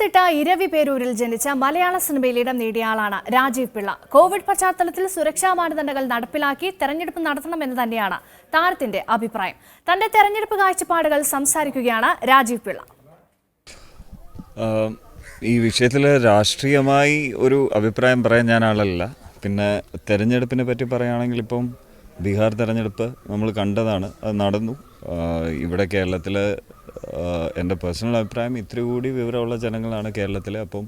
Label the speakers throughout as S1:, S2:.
S1: പത്തനംതിട്ട ഇരവിപേരൂരിൽ ജനിച്ച മലയാള സിനിമയിൽ ഇടം നേടിയ ആളാണ് രാജീവ് പിള്ള. കോവിഡ് പശ്ചാത്തലത്തിൽ സുരക്ഷാ മാനദണ്ഡങ്ങൾ നടപ്പിലാക്കി തെരഞ്ഞെടുപ്പ് നടത്തണമെന്ന് തന്നെയാണ് താരത്തിന്റെ അഭിപ്രായം. തന്റെ തെരഞ്ഞെടുപ്പ് കാഴ്ചപ്പാടുകൾ സംസാരിക്കുകയാണ് രാജീവ് പിള്ള.
S2: ഈ വിഷയത്തിൽ രാഷ്ട്രീയമായി ഒരു അഭിപ്രായം പറയാൻ ഞാൻ ആളല്ല. പിന്നെ തെരഞ്ഞെടുപ്പിനെ പറ്റി പറയുകയാണെങ്കിൽ ഇപ്പം ബീഹാർ തെരഞ്ഞെടുപ്പ് നമ്മൾ കണ്ടതാണ്, അത് നടന്നു. ഇവിടെ കേരളത്തിൽ എൻ്റെ പേഴ്സണൽ അഭിപ്രായം ഇത്തിരി കൂടി വിവരമുള്ള ജനങ്ങളാണ് കേരളത്തിൽ. അപ്പം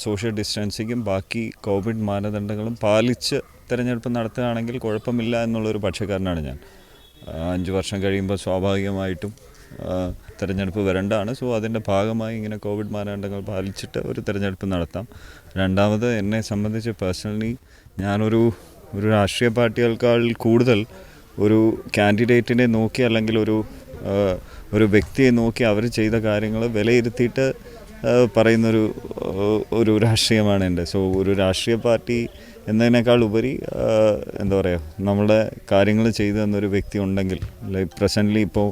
S2: സോഷ്യൽ ഡിസ്റ്റൻസിങ്ങും ബാക്കി കോവിഡ് മാനദണ്ഡങ്ങളും പാലിച്ച് തിരഞ്ഞെടുപ്പ് നടത്തുകയാണെങ്കിൽ കുഴപ്പമില്ല എന്നുള്ളൊരു പക്ഷക്കാരനാണ് ഞാൻ. 5 വർഷം കഴിയുമ്പോൾ സ്വാഭാവികമായിട്ടും തിരഞ്ഞെടുപ്പ് വരേണ്ടതാണ്. സോ അതിൻ്റെ ഭാഗമായി ഇങ്ങനെ കോവിഡ് മാനദണ്ഡങ്ങൾ പാലിച്ചിട്ട് ഒരു തിരഞ്ഞെടുപ്പ് നടത്താം. രണ്ടാമത് എന്നെ സംബന്ധിച്ച് പേഴ്സണലി ഞാനൊരു രാഷ്ട്രീയ പാർട്ടികൾക്കാൾ കൂടുതൽ ഒരു കാൻഡിഡേറ്റിനെ നോക്കി അല്ലെങ്കിൽ ഒരു വ്യക്തിയെ നോക്കി അവർ ചെയ്ത കാര്യങ്ങൾ വിലയിരുത്തിയിട്ട് പറയുന്നൊരു രാഷ്ട്രീയമാണ് എൻ്റെ. സോ ഒരു രാഷ്ട്രീയ പാർട്ടി എന്നതിനേക്കാൾ ഉപരി എന്താ പറയുക, നമ്മുടെ കാര്യങ്ങൾ ചെയ്തു തന്നൊരു വ്യക്തി ഉണ്ടെങ്കിൽ, ലൈക്ക് പ്രസൻ്റ്ലി ഇപ്പോൾ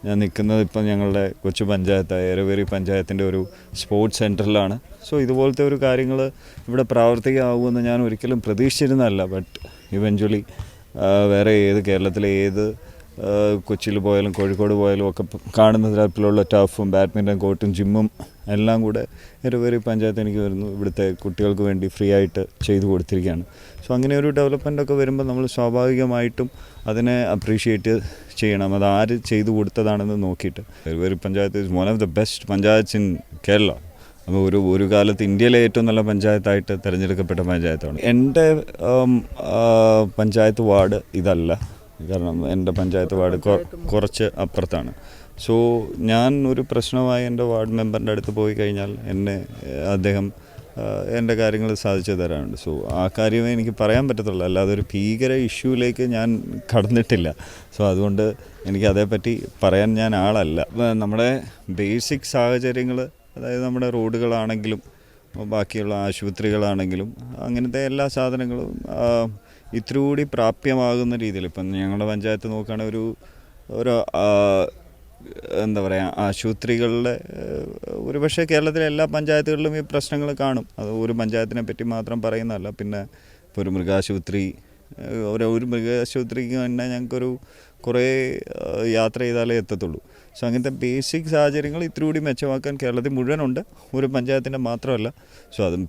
S2: ഞാൻ നിൽക്കുന്നത് ഇപ്പം ഞങ്ങളുടെ കൊച്ചു പഞ്ചായത്തായ എരവേരി പഞ്ചായത്തിൻ്റെ ഒരു സ്പോർട്സ് സെൻറ്ററിലാണ്. സോ ഇതുപോലത്തെ ഒരു കാര്യങ്ങൾ ഇവിടെ പ്രാവർത്തികമാകുമെന്ന് ഞാൻ ഒരിക്കലും പ്രതീക്ഷിച്ചിരുന്നതല്ല. ബട്ട് ഇവഞ്ച്വലി വേറെ കേരളത്തിലെ ഏത് കൊച്ചിയിൽ പോയാലും കോഴിക്കോട് പോയാലും ഒക്കെ കാണുന്ന തരത്തിലുള്ള ടർഫും ബാഡ്മിൻ്റൺ കോർട്ടും ജിമ്മും എല്ലാം കൂടെ എരവേരി പഞ്ചായത്ത് എനിക്ക് വരുന്നു ഇവിടുത്തെ കുട്ടികൾക്ക് വേണ്ടി ഫ്രീ ആയിട്ട് ചെയ്തു കൊടുത്തിരിക്കുകയാണ്. സോ അങ്ങനെ ഒരു ഡെവലപ്മെൻറ്റൊക്കെ വരുമ്പോൾ നമ്മൾ സ്വാഭാവികമായിട്ടും അതിനെ അപ്രീഷിയേറ്റ് ചെയ്യണം. അത് ആര് ചെയ്തു കൊടുത്തതാണെന്ന് നോക്കിയിട്ട്. Eraveri panchayat is one of the best panchayats in Kerala. അപ്പോൾ ഒരു കാലത്ത് ഇന്ത്യയിലെ ഏറ്റവും നല്ല പഞ്ചായത്തായിട്ട് തിരഞ്ഞെടുക്കപ്പെട്ട പഞ്ചായത്താണ്. എൻ്റെ പഞ്ചായത്ത് വാർഡ് ഇതല്ല, കാരണം എൻ്റെ പഞ്ചായത്ത് വാർഡ് കുറച്ച് അപ്പുറത്താണ്. സോ ഞാൻ ഒരു പ്രശ്നമായി എൻ്റെ വാർഡ് മെമ്പറിൻ്റെ അടുത്ത് പോയി കഴിഞ്ഞാൽ അദ്ദേഹം എൻ്റെ കാര്യങ്ങൾ സാധിച്ചു തരാറുണ്ട്. സോ ആ കാര്യമേ എനിക്ക് പറയാൻ പറ്റത്തുള്ളൂ, അല്ലാതെ ഒരു ഭീകര ഇഷ്യൂവിലേക്ക് ഞാൻ കടന്നിട്ടില്ല. സോ അതുകൊണ്ട് എനിക്ക് അതേപ്പറ്റി പറയാൻ ഞാൻ ആളല്ല. നമ്മുടെ ബേസിക് സാഹചര്യങ്ങൾ, അതായത് നമ്മുടെ റോഡുകളാണെങ്കിലും ബാക്കിയുള്ള ആശുപത്രികളാണെങ്കിലും അങ്ങനത്തെ എല്ലാ സാധനങ്ങളും ഇത്തിരി കൂടി പ്രാപ്യമാകുന്ന രീതിയിൽ. ഇപ്പം ഞങ്ങളുടെ പഞ്ചായത്ത് നോക്കുകയാണെങ്കിൽ ഒരു എന്താ പറയുക, ആശുപത്രികളിലെ ഒരുപക്ഷെ കേരളത്തിലെ എല്ലാ പഞ്ചായത്തുകളിലും ഈ പ്രശ്നങ്ങൾ കാണും. അത് ഒരു പഞ്ചായത്തിനെ പറ്റി മാത്രം പറയുന്നതല്ല. പിന്നെ ഇപ്പോൾ ഒരു മൃഗാശുപത്രിക്ക് തന്നെ ഞങ്ങൾക്കൊരു കുറേ യാത്ര ചെയ്താലേ എത്തത്തുള്ളൂ. സോ അങ്ങനത്തെ ബേസിക് സാഹചര്യങ്ങൾ ഇത്തിരി കൂടി മെച്ചമാക്കാൻ കേരളത്തിൽ മുഴുവനുണ്ട്, ഒരു പഞ്ചായത്തിൻ്റെ മാത്രമല്ല. സോ അതും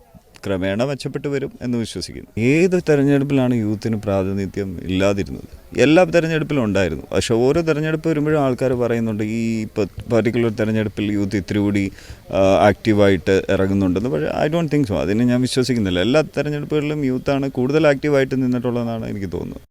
S2: ക്രമേണ മെച്ചപ്പെട്ട് വരും എന്ന് വിശ്വസിക്കുന്നു. ഏത് തെരഞ്ഞെടുപ്പിലാണ് യൂത്തിന് പ്രാതിനിധ്യം ഇല്ലാതിരുന്നത്? എല്ലാ തെരഞ്ഞെടുപ്പിലും ഉണ്ടായിരുന്നു. പക്ഷേ ഓരോ തെരഞ്ഞെടുപ്പ് വരുമ്പോഴും ആൾക്കാർ പറയുന്നുണ്ട് ഈ പർട്ടിക്കുലർ തെരഞ്ഞെടുപ്പിൽ യൂത്ത് ഇത്തിരി കൂടി ആക്റ്റീവായിട്ട് ഇറങ്ങുന്നുണ്ടെന്ന്. പക്ഷേ ഐ ഡോണ്ട് തിങ്ക് സോ. അതിന് ഞാൻ വിശ്വസിക്കുന്നില്ല. എല്ലാ തെരഞ്ഞെടുപ്പുകളിലും യൂത്താണ് കൂടുതൽ ആക്റ്റീവായിട്ട് നിന്നിട്ടുള്ളതെന്നാണ് എനിക്ക് തോന്നുന്നത്.